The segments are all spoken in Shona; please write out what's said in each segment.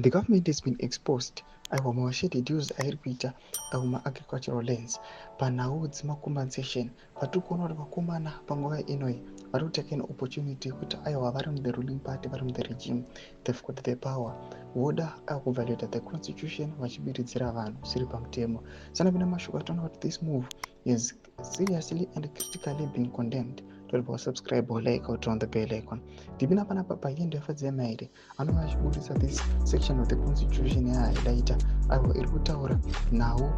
The government has been exposed aiwa mashedhedues airi kuita agricultural lands panhau dzemacompensation. Vatiri kuona kuti vakomana panguva inoi vari kutake an opportunity yekuti aiwa vari muthe ruling party, vari muthe regime, they've got the power, voda kuvaluata the constitution vachibiridzira vanhu zviri pamutemo. Sanapinda mashoko ataona kuti this move is seriously and critically been condemned. Toda subscribe or like or turn on the bell icon. Ndipinda panapa paendo yafadzema here anova achibudisa this section of the constitution yahighlighter aiwa iri kutaura nhau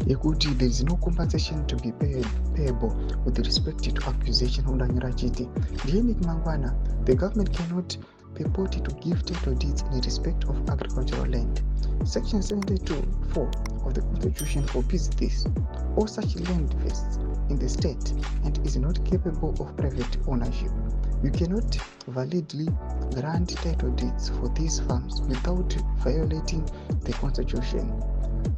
yekuti there is no compensation to be payable with respect to accusation. Undanyora chiti ndieni mangwana the government cannot purport to give title deeds in respect of agricultural land. Section 72(4) of the constitution forbids this. All such land vests in the state and is not capable of private ownership. You cannot validly grant title deeds for these farms without violating the constitution.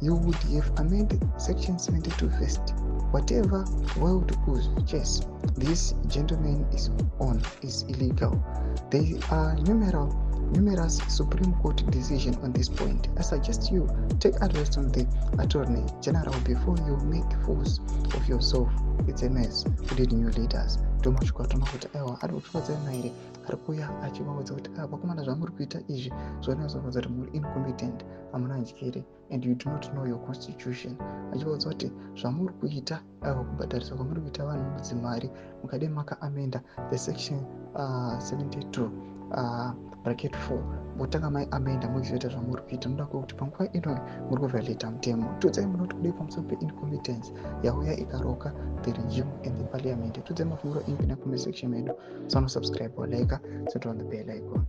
You would have amended section 72 first. Whatever wild goose chase this gentleman is on is illegal. There are numerous Supreme Court decisions on this point. I suggest you take advice from the Attorney General before you make fools of yourself. It's a mess. We did new leaders. Tomashukatona kuti aiwa ari kutofadzana here ari kuuya achivaudza kuti vakomana zvamuri kuita izvi zvinozorodza kuti muri incompetent, hamuna njere and you do not know your constitution. Achivaudza kuti zvamuri kuita aiwa kubhadharisa kwamuri kuita vanhu mudzimari mukade makaamenda the section 72 bracket 4 motanga maiamenda muchizoita zvamuri kuita. Munoda kuti panguva ino muri kuviolata mutemo. Todzai munoti kudai pamusoro peincompetence yauya ikaroka the regime and the parliament. Todzai mafunguro impina comment section medu. Subscribe or like, so turn on the bell icon.